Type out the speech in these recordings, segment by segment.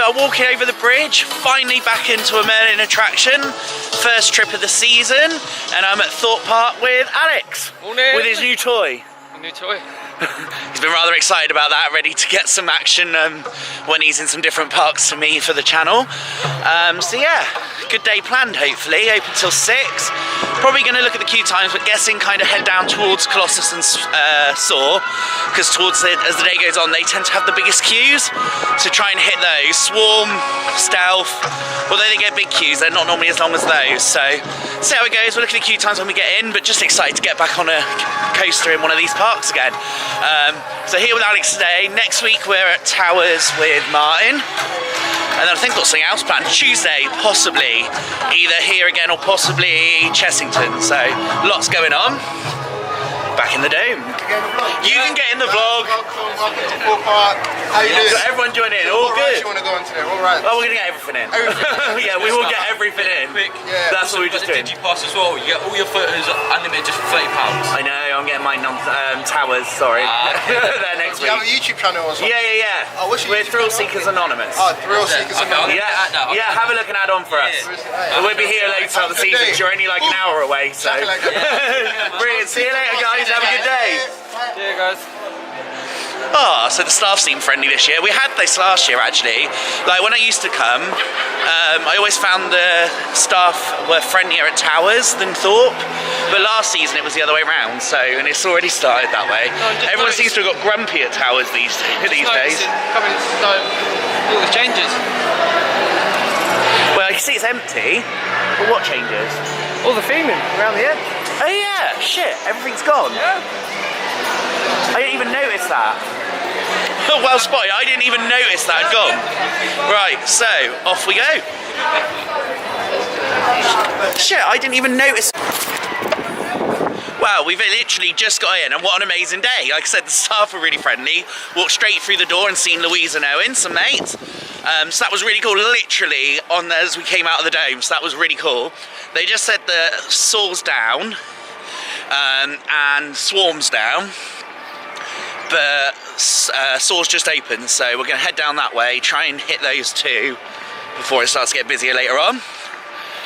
are walking over the bridge, finally back into a Merlin attraction. First trip of the season, and I'm at Thorpe Park with Alex. Morning. With his new toy. A new toy. He's been rather excited about that, ready to get some action when he's in some different parks to me for the channel. So yeah, good day planned hopefully, open till 6. Probably going to look at the queue times, but guessing kind of head down towards Colossus and Soar, because as the day goes on they tend to have the biggest queues, so try and hit those. Swarm, Stealth, although they get big queues, they're not normally as long as those, so see how it goes. We'll look at the queue times when we get in, but just excited to get back on a coaster in one of these parks again. So here with Alex today. Next week we're at Towers with Martin, and then I think we've got something else planned. Tuesday, possibly, either here again or possibly Chessington, so lots going on. Back in the dome. You can get in the vlog. Welcome to Thorpe Park. How you doing? So everyone join in. All good. You want to go on today? All right. Oh, we're gonna get everything in. Yeah, we will get everything in. Yeah. That's what we're just doing. Digipass as well. You get all your photos unlimited just for £30. I know. I'm getting mine on Towers. Sorry. They're next Do week. you have a YouTube channel or something? Yeah. Oh, what's your we're YouTube Thrill channel? Seekers Anonymous. Oh, Thrill Seekers Anonymous. Yeah. Have a look and add on for us. We'll be here later on the season because you're only like an hour away. So brilliant. See you later, guys. Have a good day. See you guys. So the staff seem friendly this year. We had this last year actually. Like when I used to come, I always found the staff were friendlier at Towers than Thorpe. But last season it was the other way around. So, and it's already started that way. Everyone seems to have got grumpy at Towers these days. Coming all the changes. Well, you see it's empty. But what changes? All the theming around the edge. Oh yeah, shit, everything's gone. Yeah. I didn't even notice that. Well spotted, I didn't even notice that had gone. Right, so, off we go. Shit, I didn't even notice. Wow, we've literally just got in, and what an amazing day. Like I said, the staff were really friendly. Walked straight through the door and seen Louise and Owen, some mates. So that was really cool, literally, as we came out of the dome, so that was really cool. They just said the Soar's down, and Swarm's down. But Soar's just open, so we're going to head down that way, try and hit those two before it starts to get busier later on.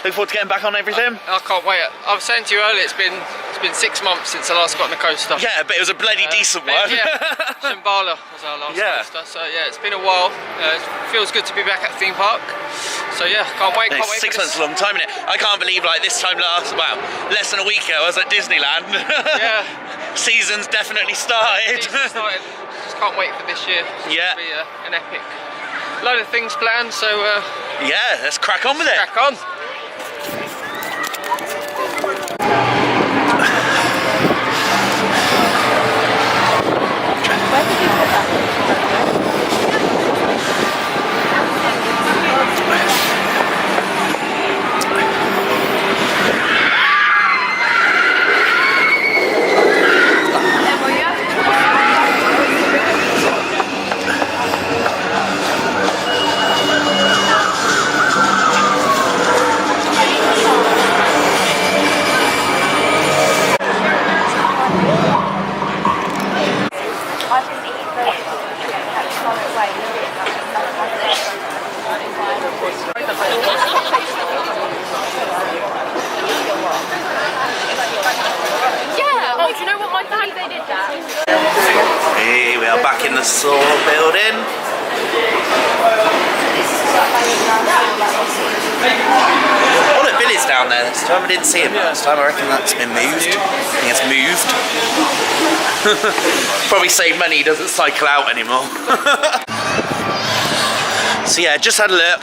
Look forward to getting back on everything. I can't wait. I was saying to you earlier, it's been 6 months since I last got on a coaster. Yeah, but it was a bloody decent one. Yeah, Shambhala was our last coaster. So yeah, it's been a while. It feels good to be back at the theme park. So yeah, can't wait. 6 months is a long time, innit? I can't believe like this time less than a week ago I was at Disneyland. Yeah. Season's definitely started. Just can't wait for this year. Yeah. It'll be an epic. Load of things planned, so yeah, let's crack on with it. crack on. Here we are back in the Soar building. Oh look, Billy's down there this time. I didn't see him last time. I reckon that's been moved. I think it's moved. Probably save money, he doesn't cycle out anymore. So yeah, just had a look.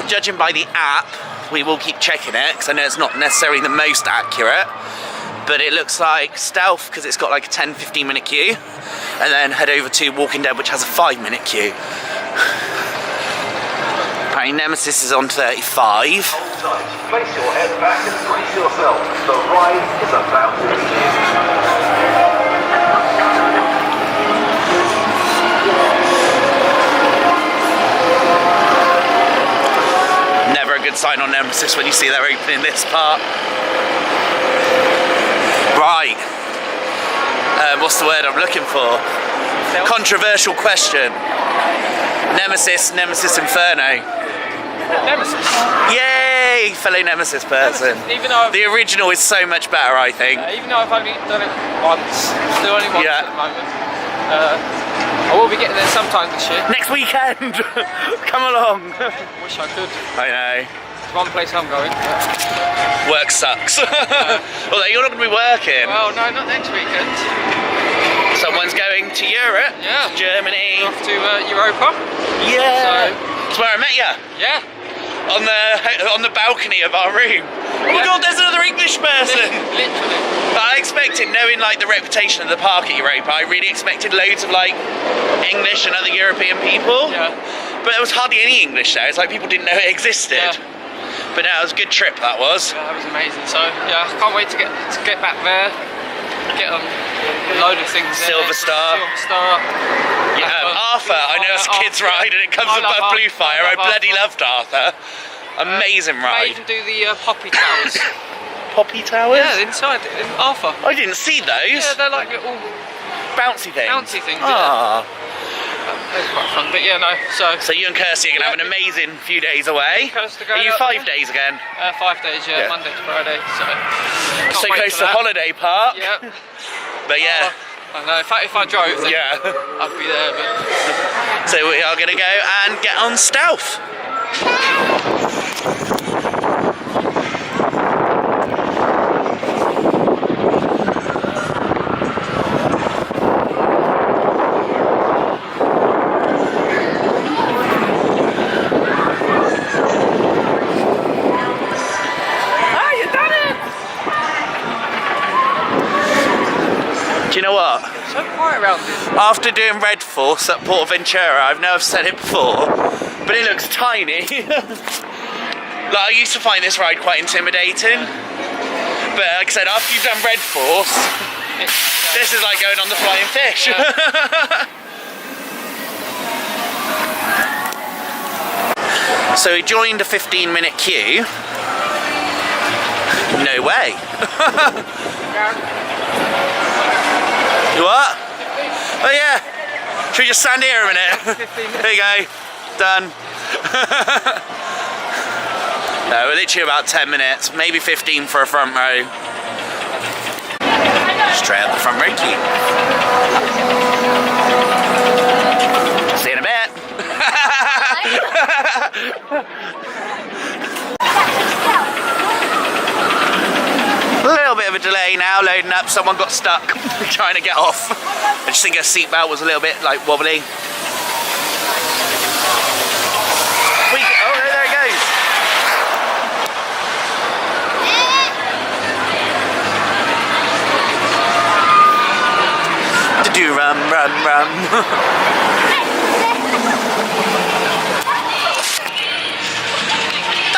Judging by the app, we will keep checking it because I know it's not necessarily the most accurate. But it looks like Stealth, because it's got like a 10-15 minute queue, and then head over to Walking Dead, which has a 5-minute queue. Apparently Nemesis is on 35. Place your head back and brace yourself. The ride is about to begin. Never a good sign on Nemesis when you see they're opening this part. Right. What's the word I'm looking for? Controversial question. Nemesis Inferno. Nemesis. Yay! Fellow Nemesis person. Even though The original is so much better, I think. even though I've only done it once, still only once Yeah. at the moment. I will be getting there sometime this year. Next weekend! Come along! Wish I could. I know. It's one place I'm going. But, Work sucks. Although you're not going to be working. well, no, not next weekend. Someone's going to Europe. Yeah. Germany. Off to Europa. Yeah. So, That's where I met you. yeah. On the balcony of our room. Oh my Yeah. god, there's another English person! Literally. But I expected, knowing like the reputation of the park at Europa, I really expected loads of like English and other European people. Yeah. But there was hardly any English there. It's like people didn't know it existed. Yeah. But no, it was a good trip, that was. Yeah, that was amazing. So yeah, I can't wait to get back there. Get on a load of things there. Silver Star. Silver Star. Yeah, Arthur, I know it's a kids Arthur. ride and it comes I love above Arthur. Blue Fire. I I love bloody Arthur. loved Arthur. Amazing I ride. even do the Poppy Towers. Poppy Towers? Yeah, inside in Arthur. I didn't see those. Yeah, they're like little Bouncy things. bouncy things. Ah. They're quite fun. But yeah, no. So you and Kirsty are going to have an amazing few days away. Kirsty Are going you up 5 there? days again? 5 days, yeah, Yeah. Monday to Friday. So can't So wait close for to that. Holiday Park. Yeah. But yeah. I know. If I drove, then Yeah. I'd be there. But So we are going to go and get on Stealth. Do you know what? so quiet around this. After doing Red Force at Port Ventura, I know I've said it before, but it looks tiny. Like, I used to find this ride quite intimidating, but like I said, after you've done Red Force, this is like going on the Flying Fish. So we joined a 15-minute queue. No way. What? Oh yeah. Should we just stand here a minute? There you go. Done. No, we're literally about 10 minutes, maybe 15 for a front row. Straight up the front row queue. See you in a bit. A little bit of a delay now, loading up. Someone got stuck trying to get off. I just think her seatbelt was a little bit like wobbly. Oh, there it goes. Do rum, rum, rum.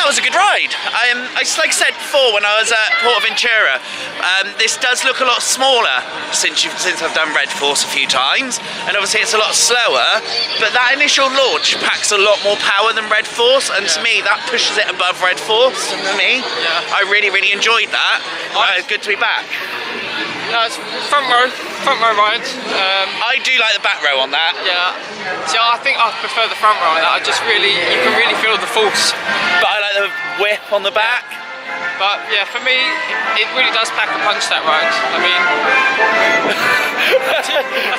That was a good ride. Like I said before when I was at Port Ventura, this does look a lot smaller since I've done Red Force a few times, and obviously it's a lot slower, but that initial launch packs a lot more power than Red Force, and to me that pushes it above Red Force for me. Yeah. I really enjoyed that. It's good to be back. No, it's front row ride. I do like the back row on that. Yeah. See, I think I prefer the front row on that. You can really feel the force. But I like the whip on the back. But yeah, for me, it really does pack a punch, that ride. I mean,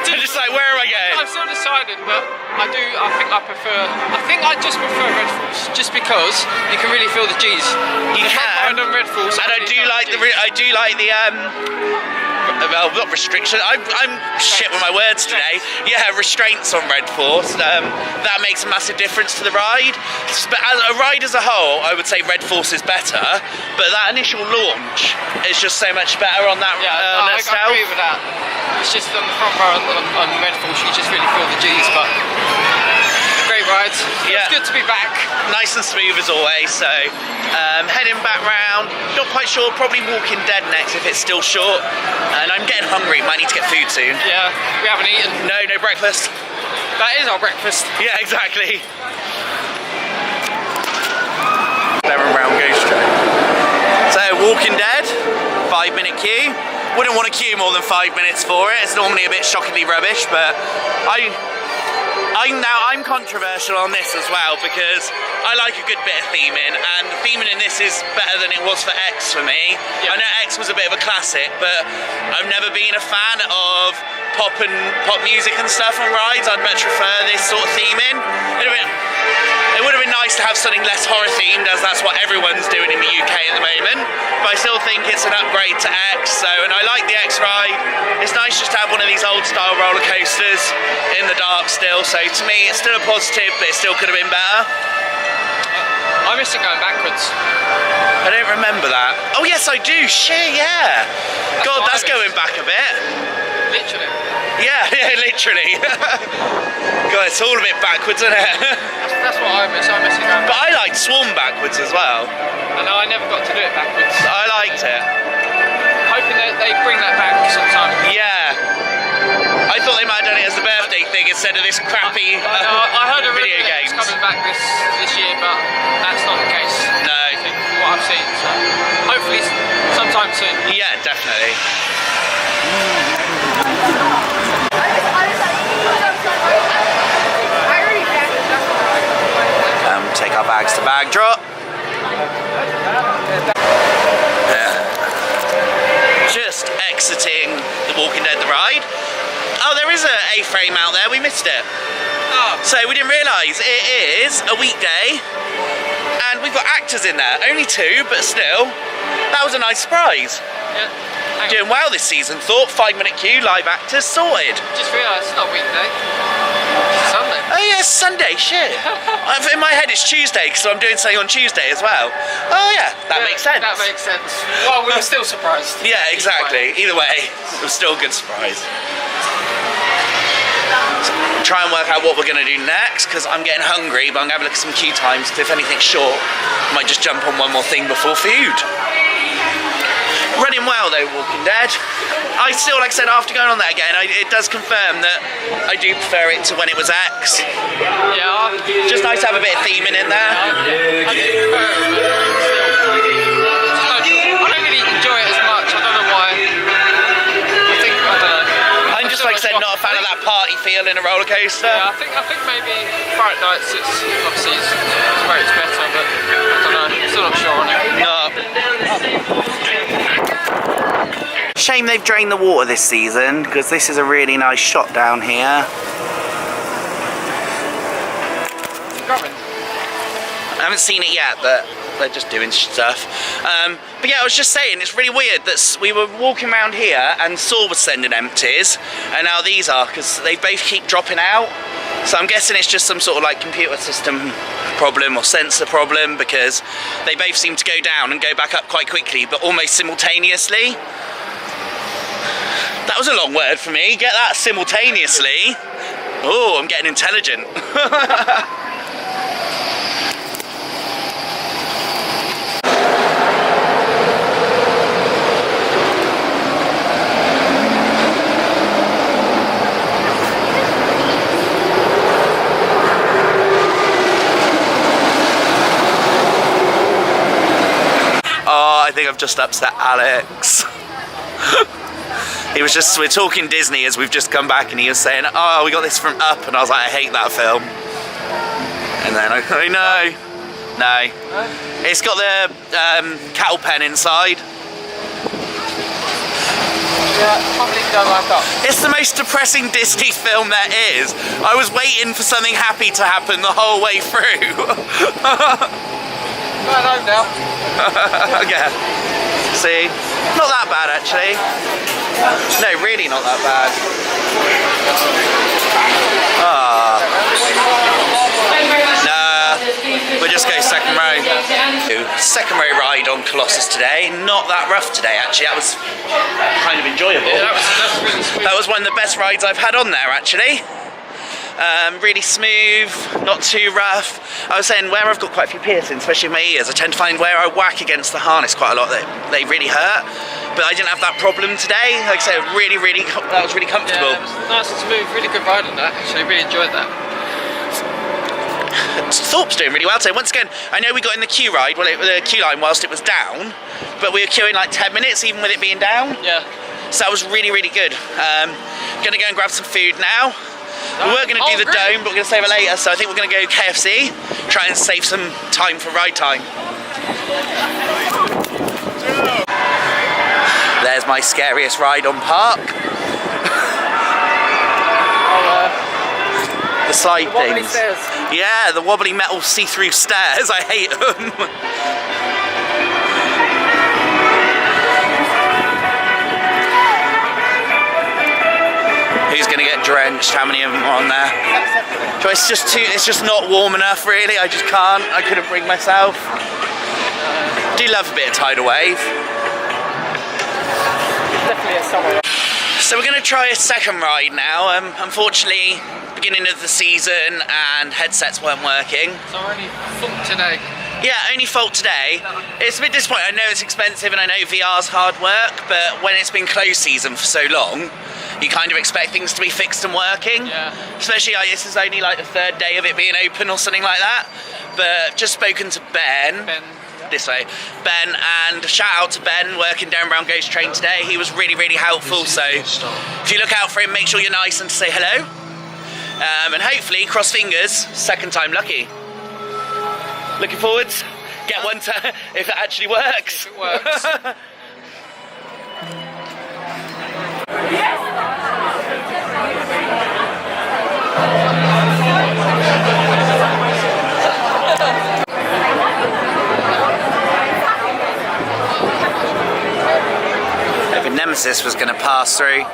I'm just like, where am I going? I'm still decided, but I think I just prefer Red Force, just because you can really feel the G's. You The front can. ride on Red Force, And I do like the well, not restriction. I'm shit with my words today. Yeah, restraints on Red Force. That makes a massive difference to the ride. But as a ride as a whole, I would say Red Force is better. But that initial launch is just so much better on that. I agree with that. It's just on the front row on Red Force, you just really feel the G's. But great rides. Yeah. It's good to be back. Nice and smooth as always. So heading back round. Not quite sure. Probably Walking Dead next if it's still short. And I'm getting hungry. Might need to get food soon. Yeah, we haven't eaten. No breakfast. That is our breakfast. Yeah, exactly. Lemon Brown Goose Train. So, Walking Dead, 5-minute queue. Wouldn't want to queue more than 5 minutes for it. It's normally a bit shockingly rubbish, but I I'm controversial on this as well because I like a good bit of theming, and the theming in this is better than it was for X for me. Yeah. I know X was a bit of a classic, but I've never been a fan of pop music and stuff on rides. I'd much prefer this sort of theming. It would have been nice to have something less horror themed, as that's what everyone's doing in the UK at the moment. But I still think it's an upgrade to X. And I like the X ride. It's nice just to have one of these old style roller coasters in the dark still. So to me, it's still a positive, but it still could have been better. I miss it going backwards. I don't remember that. Oh yes, I do. Shit, yeah. God, that's going back a bit. Literally. Yeah, literally. God, it's all a bit backwards, isn't it? That's what I miss. I miss it going But backwards. I liked Swarm backwards as well. I know I never got to do it backwards. I liked it. Hoping that they bring that back sometime. Yeah. I thought they might have done it as a birthday thing instead of this crappy I heard a video rumor that games. it's coming back this year, but that's not the case. No. From what I've seen, so hopefully sometime soon. Yeah, definitely. Take our bags to bag drop. Just exiting the Walking Dead the ride. Oh, there is a A-frame out there. We missed it. Oh. So we didn't realise it is a weekday, and we've got actors in there. Only 2, but still, that was a nice surprise. Yeah. Doing well this season, Thorpe. 5-minute queue, live actors, sorted. Just realised it's not a weekday. It's Sunday. Oh yeah, it's Sunday, shit. In my head it's Tuesday, because I'm doing something on Tuesday as well. Oh yeah, that makes sense. That makes sense. Well, we were still surprised. Yeah, exactly. Either way, it was still a good surprise. Try and work out what we're going to do next, because I'm getting hungry, but I'm going to have a look at some queue times, because if anything's short, I might just jump on one more thing before food. Running well though, Walking Dead. I still, like I said, after going on that again, it does confirm that I do prefer it to when it was X. Yeah. Just nice to have a bit of theming in there. I don't really enjoy it as much. I don't know why. I don't know. I'm just, like I said, not a fan of that party feel in a roller coaster. Yeah, I think maybe Friday nights it's obviously where it's better, but I don't know. Still not sure on it. No. Shame they've drained the water this season, because this is a really nice shot down here. I haven't seen it yet, but they're just doing stuff. But yeah, I was just saying, it's really weird that we were walking around here and Saw was sending empties, and now these are, because they both keep dropping out. So I'm guessing it's just some sort of like computer system problem or sensor problem, because they both seem to go down and go back up quite quickly, but almost simultaneously. That was a long word for me. Get that, simultaneously. Oh, I'm getting intelligent. Oh, I think I've just upset Alex. He was just, we're talking Disney as we've just come back, and he was saying, oh, we got this from Up, and I was like, I hate that film. And then I know, no. It's got the cattle pen inside. Yeah, probably don't like that. It's the most depressing Disney film there is. I was waiting for something happy to happen the whole way through. Going home now. Yeah. See? Not that bad, actually. No, really not that bad. Nah, we'll just go second row. Second row ride on Colossus today. Not that rough today, actually. That was kind of enjoyable. Yeah, that was really sweet. That was one of the best rides I've had on there, actually. Really smooth, not too rough. I was saying, where I've got quite a few piercings, especially in my ears, I tend to find where I whack against the harness quite a lot, they really hurt. But I didn't have that problem today. Like I said, that was really comfortable. Yeah, it was nice and smooth, really good ride on that. Actually, really enjoyed that. Thorpe's doing really well today. Once again, I know we got in the queue ride, the queue line whilst it was down, but we were queuing like 10 minutes even with it being down. Yeah. So that was really, really good. Gonna go and grab some food now. We were going to do the great. dome, but we're going to save it later, so I think we're going to go KFC, try and save some time for ride time. There's my scariest ride on Park. The slide Wobbly things. stairs. Yeah, the wobbly metal see-through stairs. I hate them. Who's gonna get drenched? How many of them are on there? So it's just not warm enough, really. I just can't. I couldn't bring myself. Do love a bit of tidal wave. Definitely a summer ride. So we're gonna try a second ride now. Unfortunately, beginning of the season and headsets weren't working. So only full today. Yeah, only fault today. It's a bit disappointing. I know it's expensive and I know VR's hard work, but when it's been closed season for so long, you kind of expect things to be fixed and working. Yeah. Especially like this is only like the third day of it being open or something like that. But just spoken to Ben. This way, Ben, and shout out to Ben working down Brown Ghost Train today. He was really, really helpful. So if you look out for him, make sure you're nice and say hello. And hopefully, cross fingers, second time lucky. Looking forwards. Get one to if it actually works. If it works. If Nemesis was going to pass through.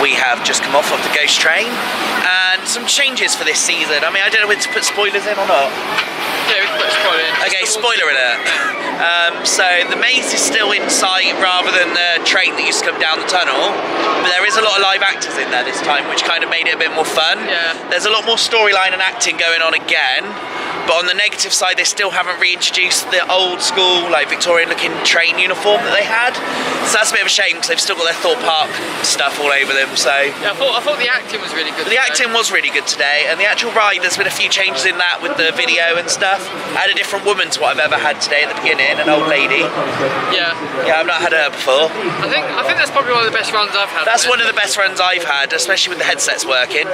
We have just come off of the Ghost Train and some changes for this season. I mean, I don't know whether to put spoilers in or not. Yeah, we can put a spoiler in. Okay, spoiler alert. So the maze is still in sight rather than the train that used to come down the tunnel, but there is a lot of live actors in there this time, which kind of made it a bit more fun. Yeah. There's a lot more storyline and acting going on again, but on the negative side, they still haven't reintroduced the old school, like Victorian-looking train uniform that they had. So that's a bit of a shame because they've still got their Thorpe Park stuff all over them. So Yeah, I thought the acting was really good. the acting was really good today, and the actual ride, there's been a few changes in that with the video and stuff. I had a different woman to what I've ever had today at the beginning, an old lady. Yeah. Yeah, I've not had her before. I think that's probably one of the best runs I've had. That's one of the best runs I've had, especially with the headsets working.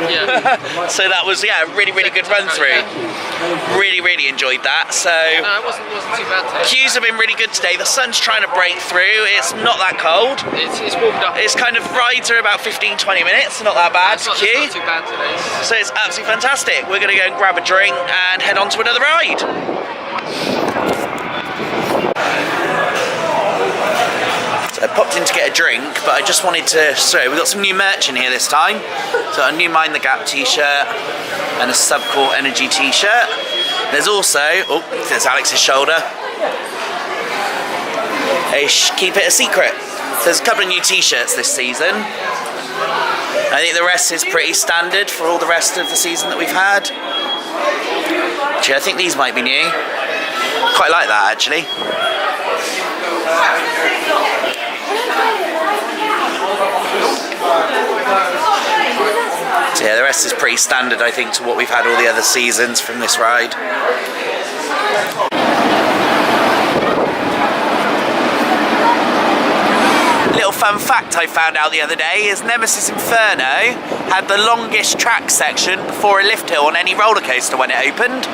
Yeah. So that was, yeah, a really, really good run through. Really, really enjoyed that. So No, it wasn't too bad today. queues have been really good today. The sun's trying to break through. It's not that cold. It's warmed up. It's kind of rides are about 15-20 minutes. Not that bad It's for not queue. too bad today. So it's absolutely fantastic. We're going to go and grab a drink and head on to another ride. So I popped in to get a drink, but I just wanted to... Sorry, we've got some new merch in here this time. So a new Mind the Gap t-shirt and a Subcore Energy t-shirt. There's also... Oh, there's Alex's shoulder. Keep it a secret. So there's a couple of new t-shirts this season. I think the rest is pretty standard for all the rest of the season that we've had. Actually, I think these might be new. Quite like that, actually. So yeah, the rest is pretty standard, I think, to what we've had all the other seasons from this ride. Little fun fact I found out the other day is Nemesis Inferno had the longest track section before a lift hill on any roller coaster when it opened.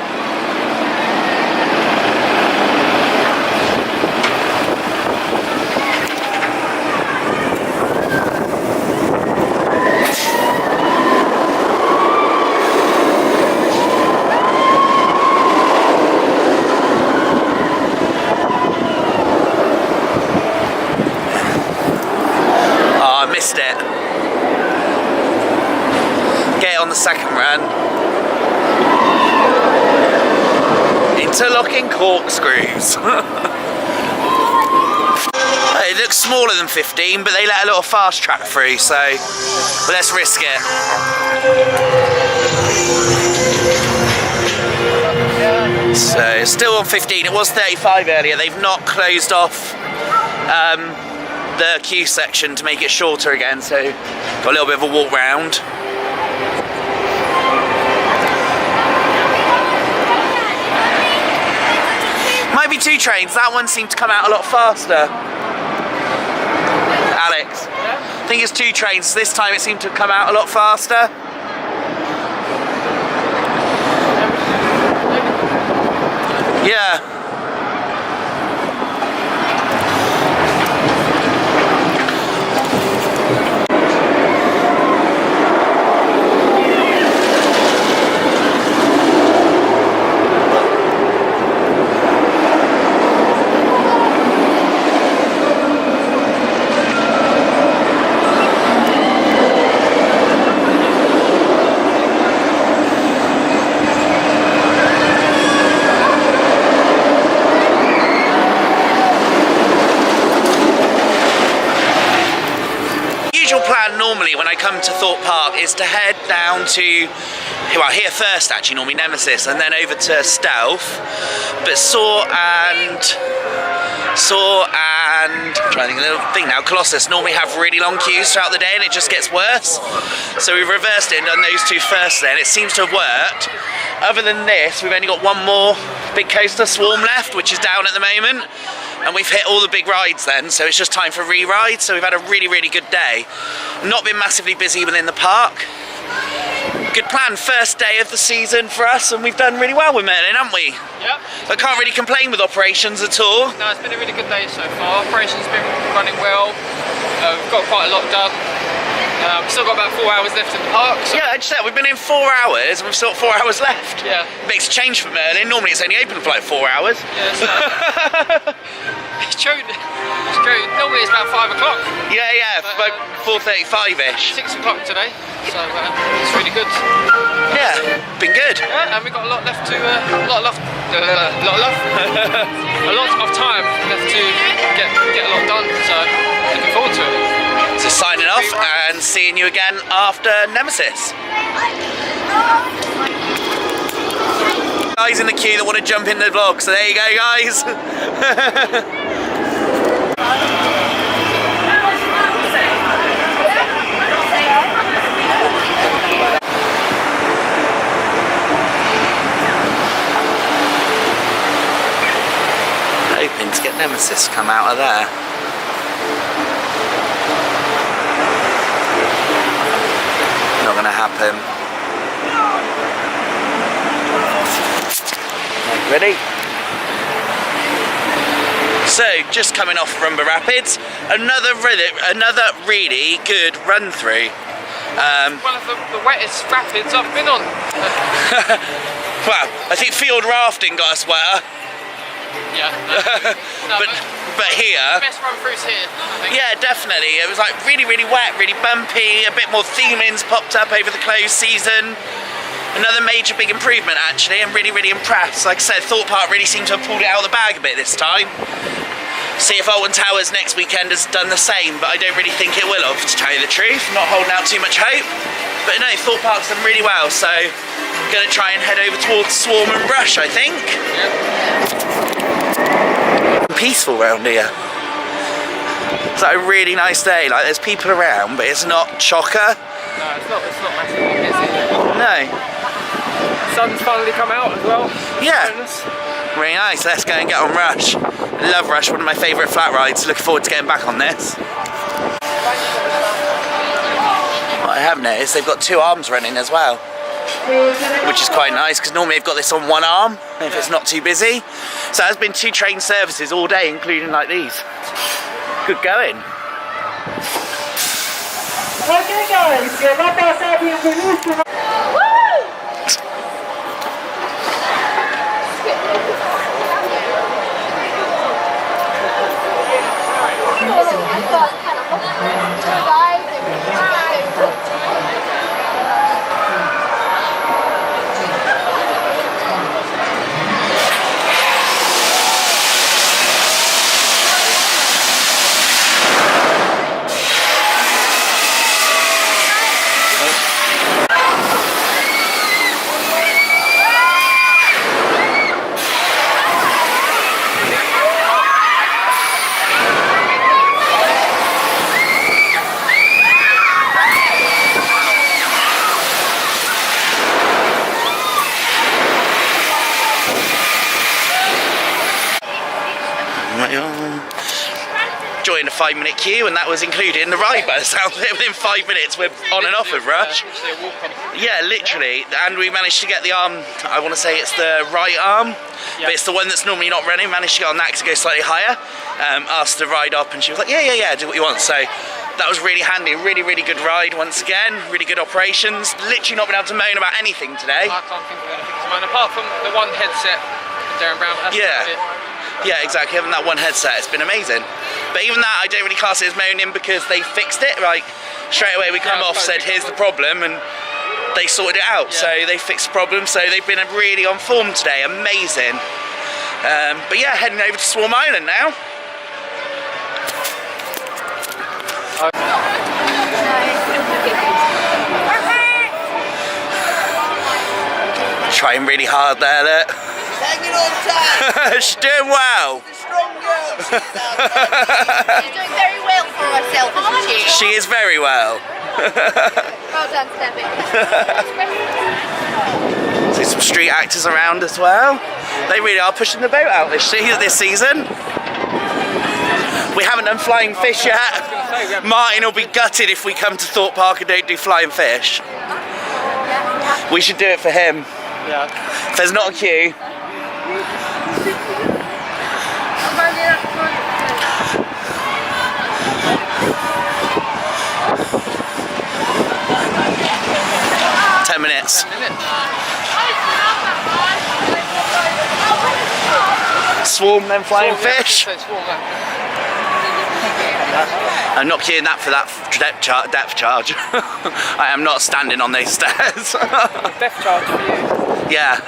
Missed it. Get it on the second run. Interlocking corkscrews. It looks smaller than 15, but they let a little fast track through, so let's risk it. So still on 15. It was 35 earlier. They've not closed off the queue section to make it shorter again, so got a little bit of a walk round. Might be be 2 trains. That one seemed to come out a lot faster. Alex. I think it's 2 trains. This time it seemed to come out a lot faster. Yeah. Normally when I come to Thorpe Park is to head down to, well, here first actually, normally Nemesis, and then over to Stealth, but Saw and I'm trying to think of the little thing now, Colossus normally have really long queues throughout the day and it just gets worse, so we've reversed it and done those 2 first then. It seems to have worked. Other than this, we've only got one more big coaster, Swarm, left, which is down at the moment. And we've hit all the big rides then, so it's just time for re-rides. So we've had a really, really good day. Not been massively busy within the park. Good plan, first day of the season for us, and we've done really well with Merlin, haven't we? Yep. I can't really complain with operations at all. No, it's been a really good day so far. Operations been running well. We've got quite a lot done. We've still got about 4 hours left in the park. So yeah, I just said we've been in 4 hours and we've still got 4 hours left. Yeah. Makes a change for Merlin. Normally it's only open for like 4 hours. Yeah, so it's true. It's true. Normally it's about 5 o'clock. Yeah, yeah, But, 4:35ish. 6 o'clock today. So it's really good. Yeah, been good. Yeah, and we've got a lot left to, a lot of time left to get a lot done. So looking forward to it. So signing off and seeing you again after Nemesis. Guys in the queue that want to jump in the vlog, so there you go, guys. Hoping to get Nemesis come out of there. Not gonna happen. Ready? So, just coming off Rumba Rapids, another really good run through. One of the wettest rapids I've been on. Well, I think field rafting got us wetter. Yeah. No, but here, best run throughs here, I think. yeah, definitely. It was like really, really wet, really bumpy. A bit more themings popped up over the closed season. Another major big improvement actually. I'm really, really impressed. Like I said, Thorpe Park really seemed to have pulled it out of the bag a bit this time. See if Alton Towers next weekend has done the same, but I don't really think it will have, to tell you the truth. I'm not holding out too much hope. But no, Thorpe Park's done really well, so I'm gonna try and head over towards Swarm and Brush, I think. Yep. Peaceful round here. It's like a really nice day. Like there's people around, but it's not chocker. No, it's not massively busy. No. Sun's finally come out as well. Yeah. Really nice. Let's go and get on Rush. I love Rush, one of my favourite flat rides. Looking forward to getting back on this. What I have noticed, they've got 2 arms running as well, which is quite nice because normally they've got this on 1 arm if it's not too busy. So there's been 2 train services all day, including like these. Good going. Okay guys, que va a pasar bienvenido. 5-minute queue, and that was included in the ride by the sound of it. Within 5 minutes, we're on and off with Rush. Yeah, literally. And we managed to get the arm, I want to say it's the right arm, but it's the one that's normally not running. Managed to get on that to go slightly higher. Asked to ride up, and she was like, yeah, do what you want. So that was really handy. Really, really good ride once again. Really good operations. Literally not been able to moan about anything today. I can't think of anything to moan apart from the one headset. Darren Brown. Yeah, exactly. Having that one headset, it's been amazing. But even that, I don't really class it as moaning because they fixed it. Like straight away, we come off, said, "Here's the problem," and they sorted it out. So they fixed the problem. So they've been really on form today. Amazing. But yeah, heading over to Swarm Island now. Trying really hard there, look. Hanging on tight. She's doing well. Strong girl. She's doing very well for herself, isn't she? She is very well. Well done, Steffi. See some street actors around as well. They really are pushing the boat out this season. We haven't done flying fish yet. Martin will be gutted if we come to Thorpe Park and don't do flying fish. We should do it for him. Yeah. If there's not a queue. Minutes. Swarm, then flying fish. I'm not queuing that for that depth charge. I am not standing on those stairs. Depth charge for you. Yeah.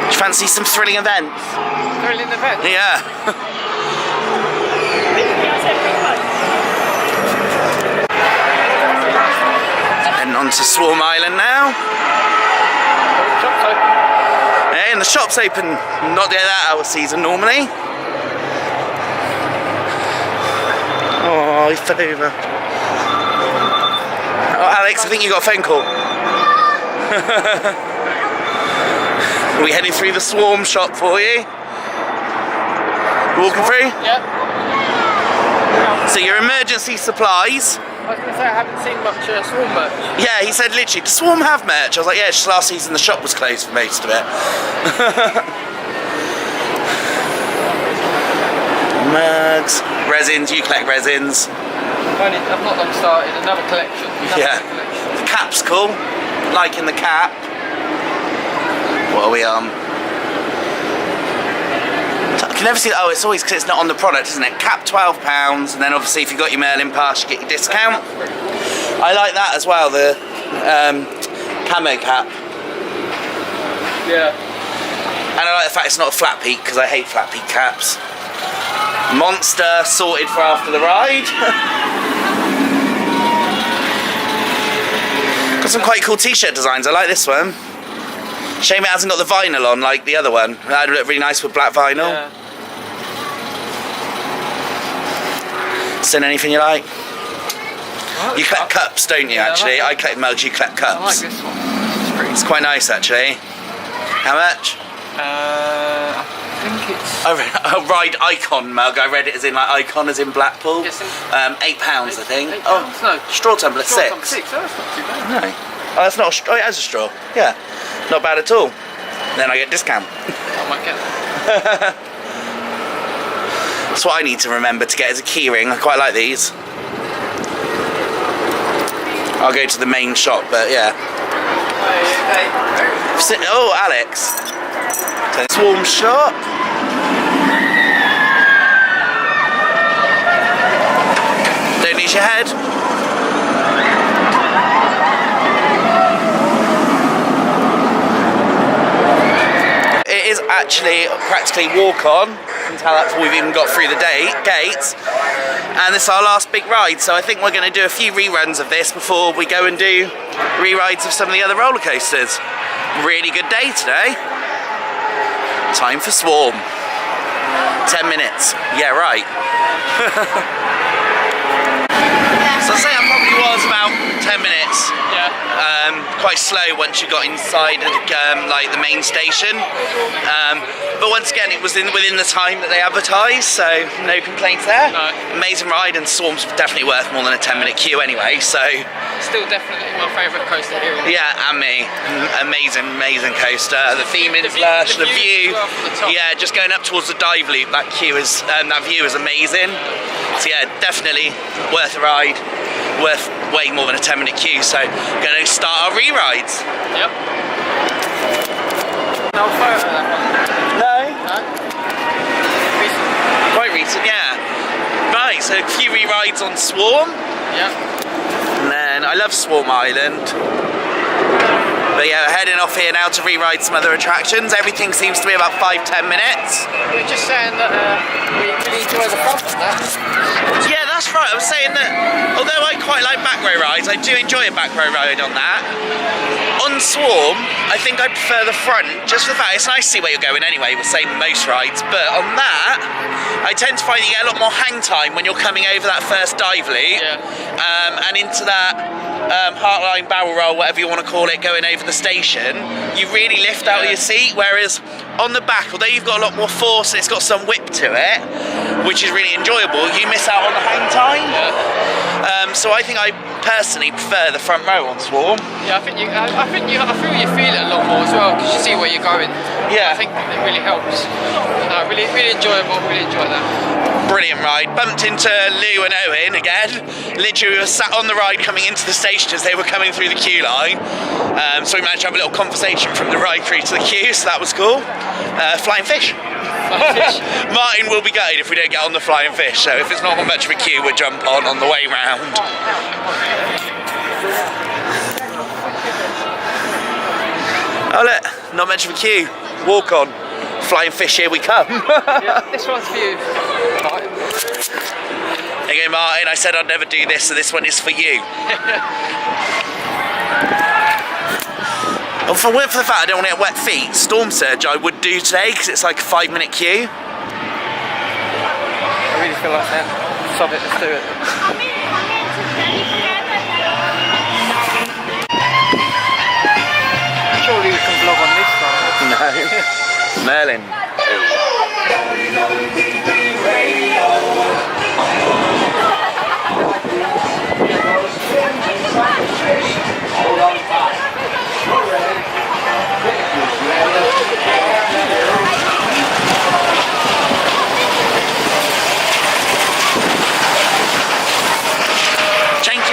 Do you fancy some thrilling events? Thrilling events? Yeah. Heading on to Swarm Island now. Shop's open. Yeah, and the shop's open. Not that out of season normally. Oh, he fell over. Oh, Alex, I think you got a phone call. Are we heading through the Swarm shop for you? Walking through? Yeah. So your emergency supplies. I was going to say I haven't seen much Swarm merch. Yeah, he said literally, does Swarm have merch? I was like, yeah, just last season the shop was closed for most of it. Mugs, resins, you collect resins. I've not long started, another collection. The cap's cool, liking the cap. What are we on? I can never see. Oh, it's always because it's not on the product, isn't it? Cap £12, and then obviously if you've got your Merlin pass, you get your discount. I like that as well, the camo cap. Yeah. And I like the fact it's not a flat peak because I hate flat peak caps. Monster sorted for after the ride. Got some quite cool t-shirt designs. I like this one. Shame it hasn't got the vinyl on like the other one. That would look really nice with black vinyl. Yeah. Seen anything you like? Like You collect cups, don't you, Yeah, actually? I I collect mugs, you collect cups. I like this one. It's quite nice, actually. How much? I think it's... A Ride Icon mug. I read it as in like Icon as in Blackpool. Yes, £8, I think. £8? Oh, No. straw tumbler, Straw 6. tumbler 6, oh, that's not too bad. No. Oh, that's not a straw. Oh, it has a straw. Yeah. Not bad at all. Then I get discount. I might get that. That's what I need to remember to get as a keyring. I quite like these. I'll go to the main shop, but yeah. Oh, Alex. So Swarm shop. Don't lose your head. It is actually practically walk-on. You can tell that before we've even got through the gates. And this is our last big ride, so I think we're going to do a few reruns of this before we go and do re-rides of some of the other roller coasters. Really good day today. Time for Swarm. 10 minutes. Yeah, right. So I'd say I probably was about 10 minutes. Yeah. Quite slow once you got inside like the main station. But once again, it was within the time that they advertised, so no complaints there. No. Amazing ride, and Swarm's definitely worth more than a 10-minute queue anyway, so. Still definitely my favourite coaster here. Yeah, and me. Amazing coaster. The theme is lush, the view. Yeah, just going up towards the dive loop, that view is amazing. So yeah, definitely worth a ride. Worth way more than a 10-minute queue, so going to start our re-rides. Yep. No photo of that one. No? No? Recent. Quite recent, yeah. Right, so a few re-rides on Swarm. Yep. And then I love Swarm Island. But yeah, we're heading off here now to re-ride some other attractions. Everything seems to be about 5-10 minutes. We were just saying that we really enjoy the front of that. Yeah, that's right. I was saying that although I quite like back row rides, I do enjoy a back row ride on that. On Swarm, I think I prefer the front, just for the fact it's nice to see where you're going anyway, with same most rides. But on that, I tend to find you get a lot more hang time when you're coming over that first dive loop, and into that Heartline barrel roll, whatever you want to call it, going over the station. You really lift out of your seat, whereas on the back, although you've got a lot more force and it's got some whip to it, which is really enjoyable, you miss out on the hang time. So I think I personally prefer the front row on Swarm. Yeah, I feel you feel it a lot more as well because you see where you're going. Yeah. I think it really helps. No, really enjoyable. Really enjoy that. Brilliant ride. Bumped into Lou and Owen again. Literally, we were sat on the ride coming into the station as they were coming through the queue line. So we managed to have a little conversation from the ride through to the queue, so that was cool. Flying fish. Martin will be gutted if we don't get on the flying fish, so if it's not much of a queue, we'll jump on the way round. Oh look, not much of a queue. Walk on. Flying fish, here we come. Yeah, this one's for you, Martin. Okay, Martin, I said I'd never do this, so this one is for you. If I went for the fact I don't want to get wet feet, Storm Surge I would do today because it's like a 5-minute queue. I really feel like that. Stop it, let's do it. Surely we can vlog on this one. No. Merlin.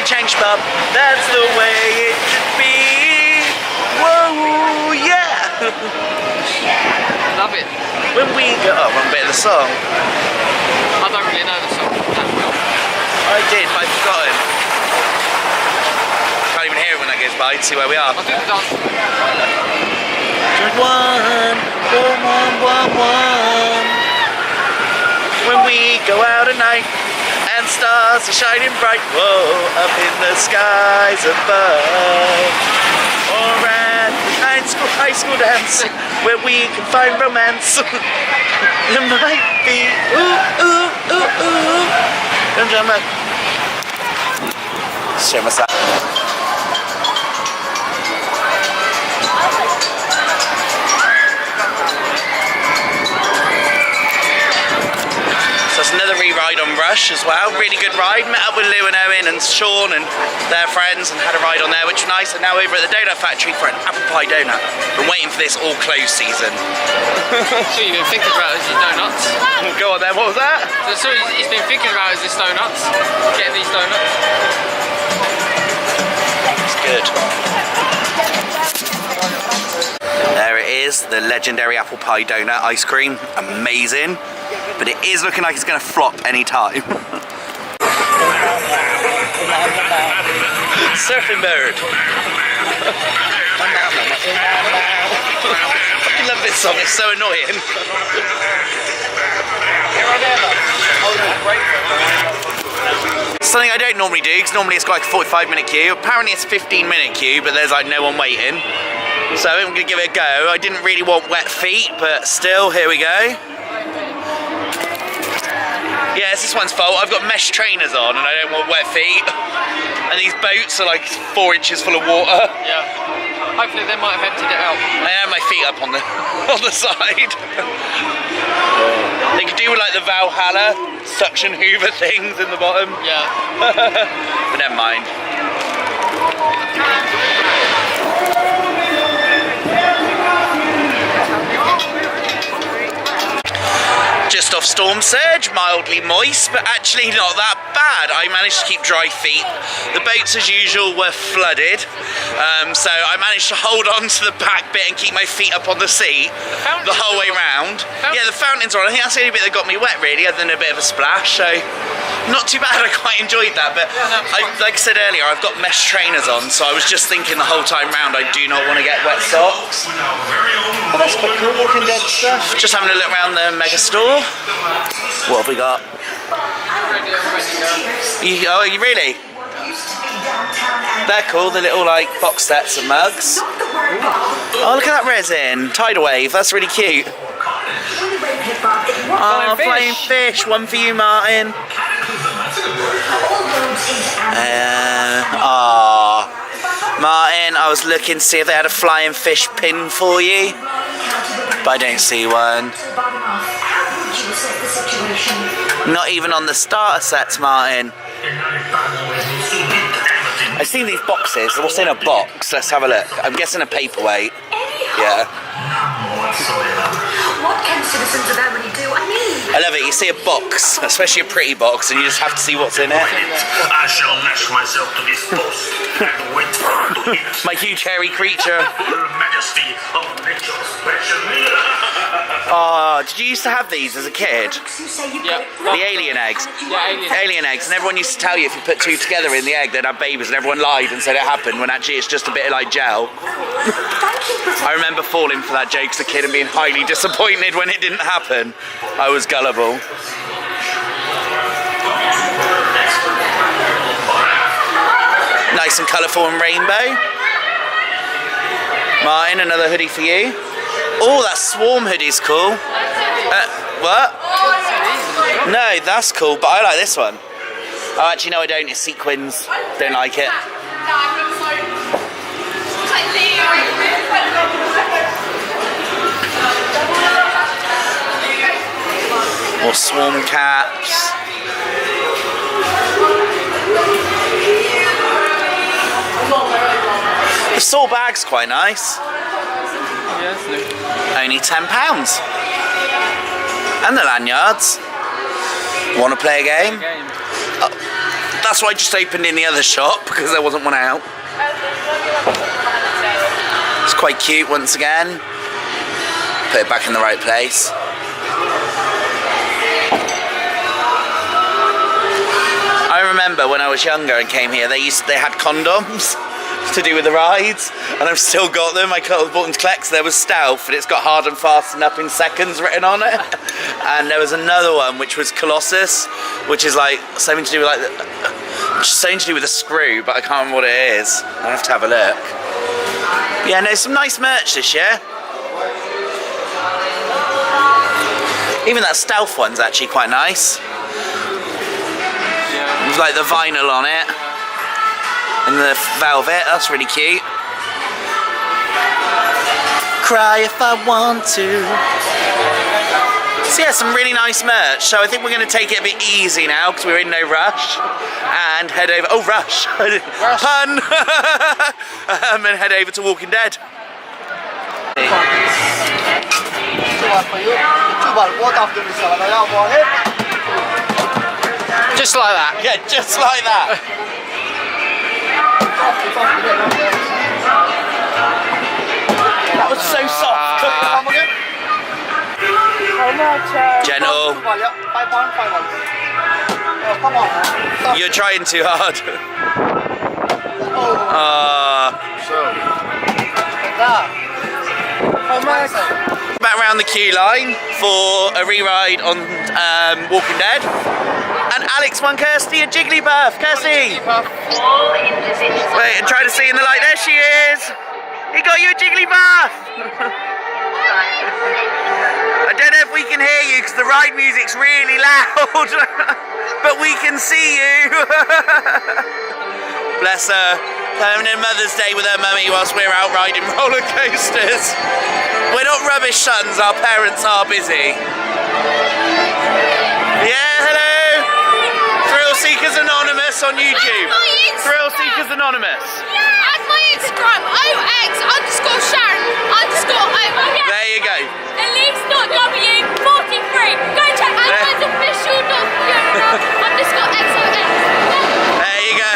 Change, bub. That's the way it should be. Whoa, yeah. Love it. When we go, oh, one bit of the song. I don't really know the song that well. I did, but I've forgotten. Can't even hear it when that goes by to see where we are. I'll do the dance. One. When we go out at night and stars are shining bright, whoa, up in the skies above. Or at the high school dance where we can find romance. It might be ooh. Don't jump up. Show myself. So it's another re-ride on Rush as well. Really good ride. Met up with Lou and Owen and Sean and their friends and had a ride on there, which was nice. And now over at the donut factory for an apple pie donut. Been waiting for this all closed season. So you've been thinking about is these donuts? Go on then, what was that? So he's been thinking about is this donuts? Getting these donuts? It's good. There it is, the legendary apple pie donut ice cream. Amazing. But it is looking like it's going to flop any time. Surfing bird. I love this song, it's so annoying. Something I don't normally do, because normally it's like a 45-minute queue. Apparently it's a 15-minute queue, but there's like no one waiting. So I'm going to give it a go. I didn't really want wet feet, but still, here we go. Yeah, it's this one's fault. I've got mesh trainers on and I don't want wet feet. And these boats are like 4 inches full of water. Yeah. Hopefully they might have emptied it out. I have my feet up on the side. They could do with like the Valhalla suction hoover things in the bottom. Yeah. But never mind. Just off storm surge, mildly moist, but actually not that bad. I managed to keep dry feet. The boats, as usual, were flooded, so I managed to hold on to the back bit and keep my feet up on the seat the whole way round. Yeah, the fountains are on. I think that's the only bit that got me wet, really, other than a bit of a splash. So not too bad. I quite enjoyed that. But like I said earlier, I've got mesh trainers on, so I was just thinking the whole time round, I do not want to get wet socks. But that's quite cool, Walking Dead stuff. Just having a look around the mega store. What have we got? Oh, you really? They're cool, the little like box sets of mugs. Oh, look at that resin. Tidal wave, that's really cute. Oh, flying fish. One for you, Martin. Martin, I was looking to see if they had a flying fish pin for you, but I don't see one. Not even on the starter sets, Martin. I've seen these boxes. What's in a box? Let's have a look. I'm guessing a paperweight. Yeah. What can citizens of Amity do? I mean, I love it. You see a box, especially a pretty box, and you just have to see what's in it. I shall lash myself to this post and wait for her to hit. My huge hairy creature. Your Majesty of nature's special. Oh, did you used to have these as a kid? you say you Yeah. The alien eggs. Yeah, Alien eggs, and everyone used to tell you if you put two together in the egg, they'd have babies, and everyone lied and said it happened when actually it's just a bit of like gel. I remember falling for that joke as a kid and being highly disappointed when it didn't happen. I was gullible. Nice and colourful and rainbow. Martin, another hoodie for you. Oh, that swarm hoodie's cool. What? No, that's cool, but I like this one. Oh, actually, no, I don't. It's sequins. Don't like it. More swarm caps. The saw bag's quite nice. Only £10. And the lanyards. Want to play a game? That's why I just opened in the other shop, because there wasn't one out. It's quite cute once again. Put it back in the right place. I remember when I was younger and came here, they had condoms to do with the rides, and I've still got them. I bought them to collect. There was Stealth, and it's got hard and fast and up in seconds written on it. And there was another one which was Colossus, which is like something to do with something to do with a screw, but I can't remember what it is. I have to have a look. Yeah, no, some nice merch this year. Even that Stealth one's actually quite nice. With like the vinyl on it. And the velvet, that's really cute. Cry if I want to. So yeah, some really nice merch. So I think we're going to take it a bit easy now because we're in no rush. And head over, rush. Pun! And head over to Walking Dead. Just like that. Yeah, just like that. That was so soft. Gentle. You're trying too hard. Back round the queue line for a re-ride on Walking Dead. And Alex won Kirsty a Jigglypuff. Kirsty! Wait, and try to see in the light. There she is! He got you a Jigglypuff! I don't know if we can hear you because the ride music's really loud, but we can see you. Bless her, having a Mother's Day with her mummy whilst we're out riding roller coasters. We're not rubbish sons, our parents are busy. Yeah, hello. Thrill Seekers Anonymous on YouTube. Thrill Seekers Anonymous. Add my Instagram, OX_Sharon_O. There you go. Elise.W43. Go check Adam's official.Fiona_XOX. There you go.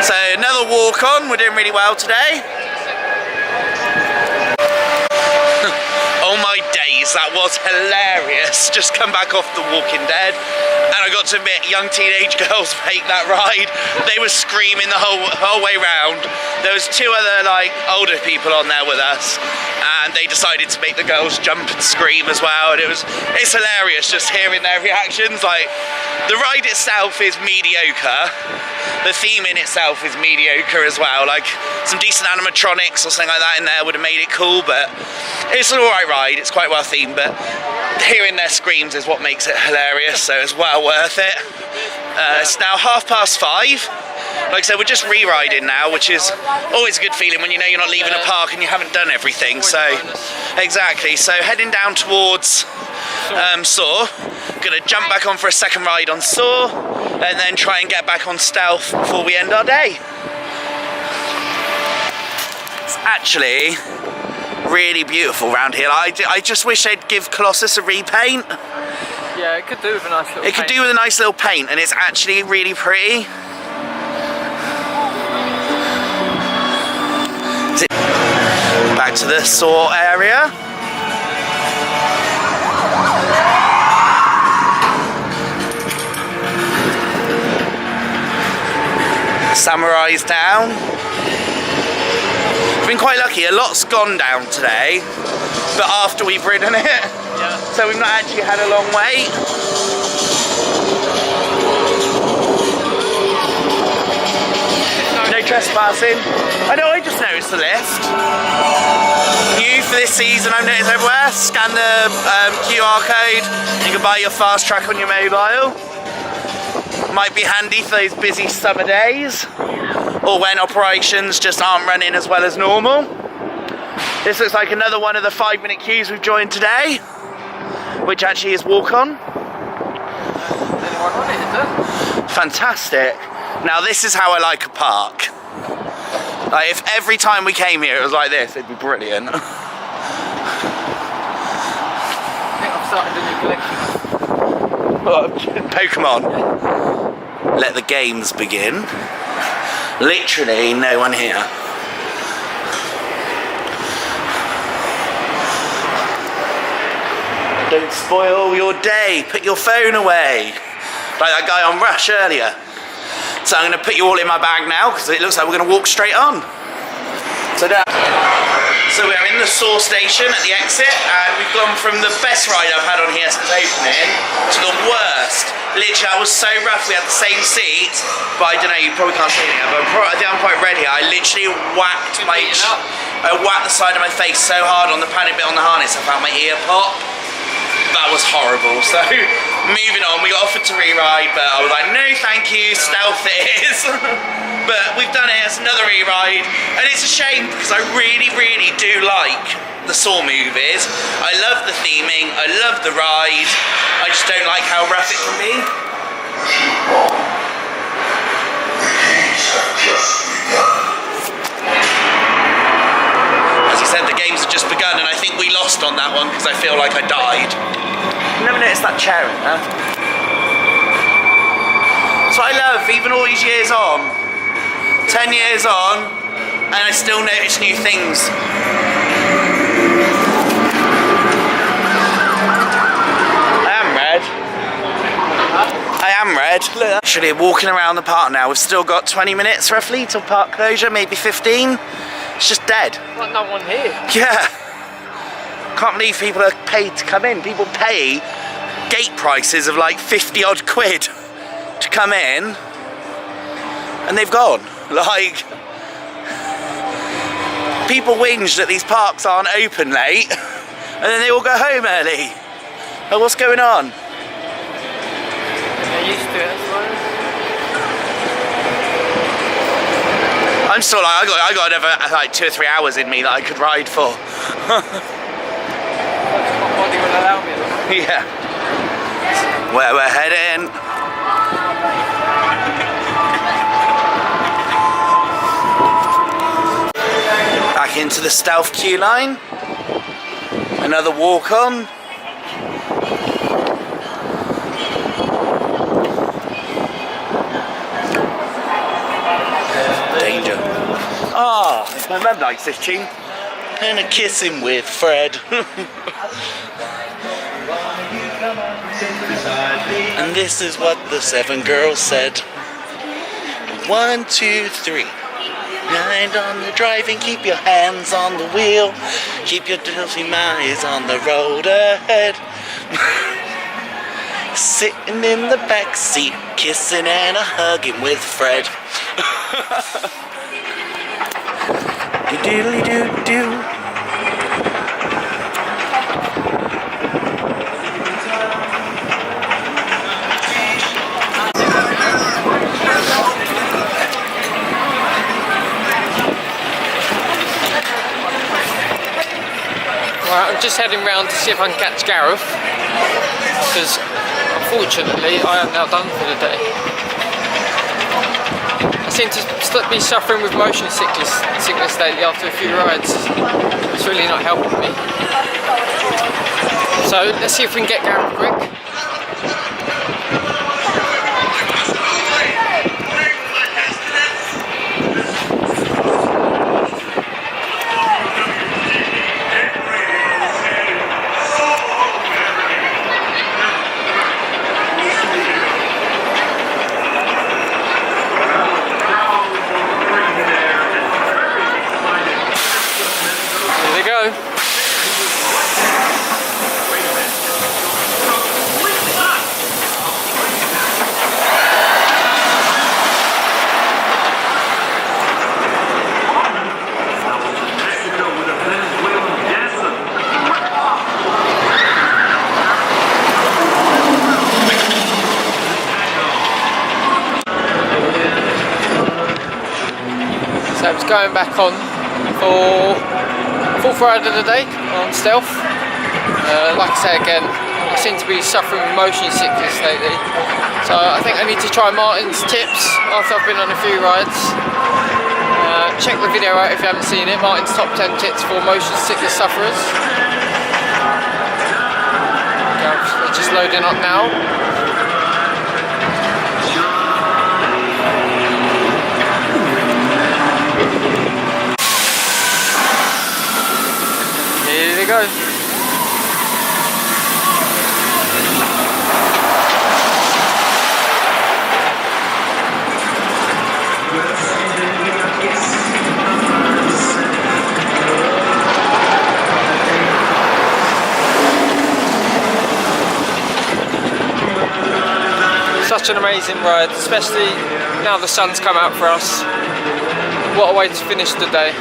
So another walk on, we're doing really well today. Oh my days, that was hilarious. Just come back off The Walking Dead, and I got to admit, young teenage girls make that ride. They were screaming the whole way round. There was two other like older people on there with us, and they decided to make the girls jump and scream as well. And it's hilarious just hearing their reactions. Like, the ride itself is mediocre. The theme in itself is mediocre as well. Like, some decent animatronics or something like that in there would have made it cool, but it's an alright ride. It's quite well themed, but hearing their screams is what makes it hilarious, so it's well worth it. It's now 5:30. Like I said, we're just re-riding now, which is always a good feeling when you know you're not leaving a park and you haven't done everything. So, exactly. So heading down towards Saw. Gonna jump back on for a second ride on Saw, and then try and get back on Stealth before we end our day. It's actually really beautiful around here. I just wish they'd give Colossus a repaint. Yeah, it could do with a nice little It could do with a nice little paint, and it's actually really pretty. Back to the Saw area. Samurai's down. Been quite lucky, a lot's gone down today, but after we've ridden it, so we've not actually had a long wait. No trespassing. I know, I just noticed the list. New for this season, I've noticed everywhere. Scan the QR code, you can buy your fast track on your mobile. Might be handy for those busy summer days, or when operations just aren't running as well as normal. This looks like another one of the 5-minute queues we've joined today, which actually is walk-on. Fantastic. Now this is how I like a park. Like, if every time we came here it was like this, it'd be brilliant. I think I've started a new collection. Pokemon. Let the games begin. Literally no one here. Don't spoil your day, put your phone away. Like that guy on Rush earlier. So I'm going to put you all in my bag now because it looks like we're going to walk straight on. So we're in the Saw station at the exit, and we've gone from the best ride I've had on here since opening to the worst. Literally, I was so rough, we had the same seats, but I don't know, you probably can't see it here, but I think I'm quite ready. I literally whacked the side of my face so hard on the panic bit on the harness, I found my ear pop. That was horrible. So, moving on, we got offered to re-ride, but I was like, no thank you, Stealth it is. But we've done it, it's another re-ride, and it's a shame because I really, really do like the Saw movies. I love the theming, I love the ride, I just don't like how rough it can be. As you said, the games have just begun, and I think we lost on that one because I feel like I died. Never noticed that chair in there. That's what I love, even all these years on. 10 years on, and I still notice new things. I am red. Look, actually walking around the park now. We've still got 20 minutes roughly till park closure, maybe 15. It's just dead. Like no one here. Yeah. Can't believe people are paid to come in. People pay gate prices of like 50 odd quid to come in, and they've gone. Like, People whinge that these parks aren't open late, and then they all go home early. Oh, what's going on? They're used to it, I suppose. I'm still like, I got another like 2 or 3 hours in me that I could ride for. My body will allow me. Yeah. Where we're heading. Back into the stealth queue line. Another walk on. Danger. Ah, my mum likes this tune. And a kissing with Fred. And this is what the 7 girls said. 1, 2, 3. Mind on the driving, keep your hands on the wheel. Keep your dirty eyes on the road ahead. Sitting in the back seat, kissing and a hugging with Fred. Doodly doo doo. Right, I'm just heading round to see if I can catch Gareth, because unfortunately I am now done for the day. I seem to be suffering with motion sickness lately after a few rides. It's really not helping me. So let's see if we can get Gareth quick. So it's going back on for 4th ride of the day on stealth. Like I say again, I seem to be suffering with motion sickness lately. So I think I need to try Martin's tips after I've been on a few rides. Check the video out if you haven't seen it, Martin's top 10 tips for motion sickness sufferers. They're just loading up now. Here they go. Such an amazing ride, especially now the sun's come out for us. What a way to finish the day.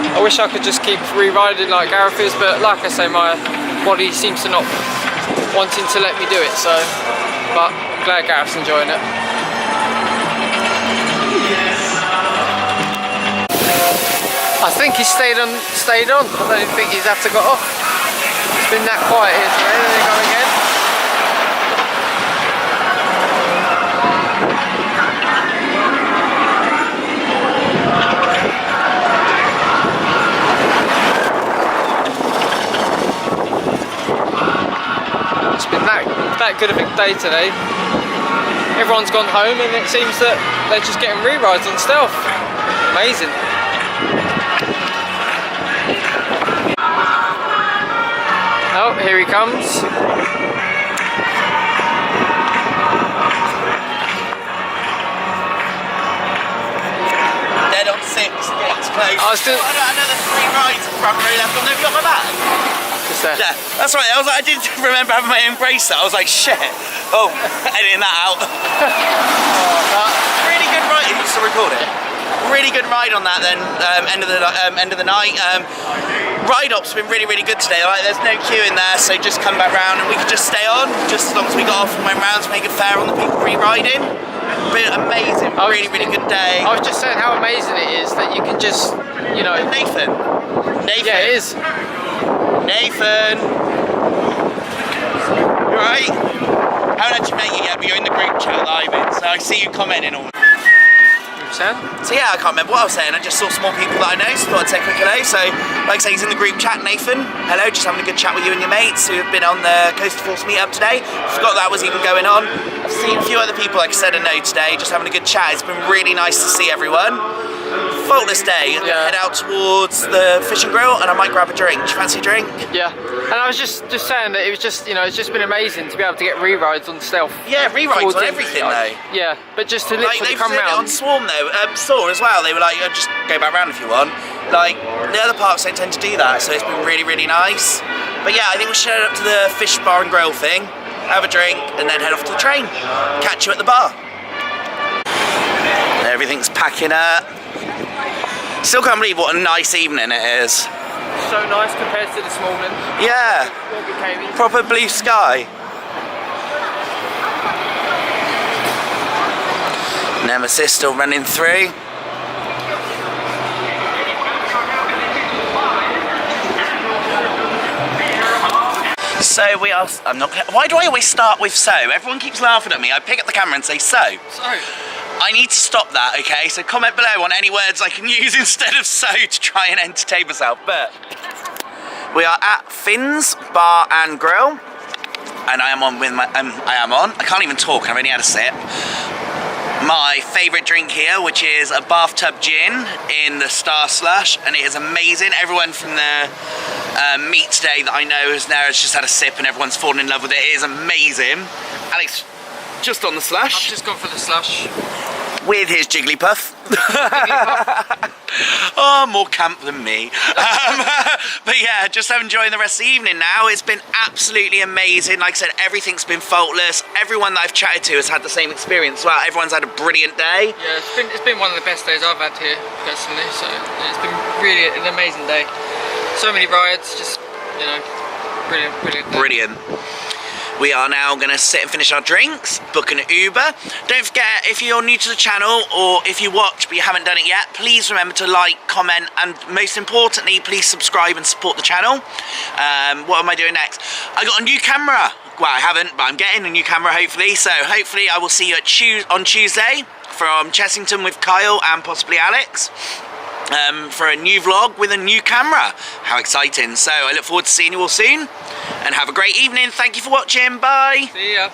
I wish I could just keep re-riding like Gareth is, but like I say, my body seems to not wanting to let me do it, so, but I'm glad Gareth's enjoying it. I think he stayed on. I don't think he's had to go off. It's been that quiet here today. There they go again. It's been that good of a day today. Everyone's gone home and it seems that they're just getting re-rides on stealth. Amazing. Oh, here he comes. Dead on 6, gates closed. I was doing another 3 rides front row left. I've got my bag. just there. Yeah, that's right. I was like, I didn't remember having my own bracelet. I was like, shit. Oh, editing that out. Really good writing. You used to record it. really good ride on that then, end of the night. Ride op's been really, really good today. Like, there's no queue in there, so just come back round and we could just stay on, just as long as we got off and went round to make it fair on the people re-riding. Been amazing, really, really good day. I was just saying how amazing it is that you can just, you know... Nathan. Yeah, it is. Nathan. You alright? I haven't actually met you yet, but you're in the group chat that I'm in, so I see you commenting all. So yeah, I can't remember what I was saying. I just saw some more people that I know, so thought I'd say a quick hello. So, like I say, he's in the group chat, Nathan. Hello, just having a good chat with you and your mates who have been on the Coast to Force meetup today. Forgot that was even going on. I've seen a few other people, like I said, I know today, just having a good chat. It's been really nice to see everyone. Faultless day. I'm gonna head out towards the fish and grill, and I might grab a drink. Do you fancy a drink? Yeah. And I was just saying that it was just, you know, it's just been amazing to be able to get re-rides on Stealth. Yeah, re-rides on everything though. Yeah, but just to literally come round. On Swarm though, Soar as well, they were like, just go back round if you want. Like, the other parks don't tend to do that, so it's been really, really nice. But yeah, I think we should head up to the fish bar and grill thing, have a drink, and then head off to the train. Catch you at the bar. Everything's packing up. Still can't believe what a nice evening it is. So nice compared to this morning. Yeah, proper blue sky. Nemesis still running through. So we are, why do I always start with so? Everyone keeps laughing at me. I pick up the camera and say so. I need to stop that, okay? So comment below on any words I can use instead of so to try and entertain myself. But we are at Finn's Bar and Grill, and I am on with my, I can't even talk, I've only had a sip. My favourite drink here, which is a bathtub gin in the Star Slush, and it is amazing. Everyone from the meet today that I know has just had a sip and everyone's fallen in love with it. It is amazing. Alex, just on the slush. I've just gone for the slush. With his Jigglypuff. Oh, more camp than me. But yeah, just enjoying the rest of the evening now. It's been absolutely amazing. Like I said, everything's been faultless. Everyone that I've chatted to has had the same experience. Well, everyone's had a brilliant day. Yeah, it's been one of the best days I've had here, personally. So it's been really an amazing day. So many rides, just, you know, brilliant day. Brilliant. We are now going to sit and finish our drinks, book an Uber. Don't forget, if you're new to the channel or if you watch but you haven't done it yet, please remember to like, comment, and most importantly, please subscribe and support the channel. What am I doing next? I got a new camera. Well, I haven't, but I'm getting a new camera hopefully. So hopefully I will see you on Tuesday from Chessington with Kyle and possibly Alex. For a new vlog with a new camera. How exciting. So I look forward to seeing you all soon, and have a great evening. Thank you for watching. Bye. See ya.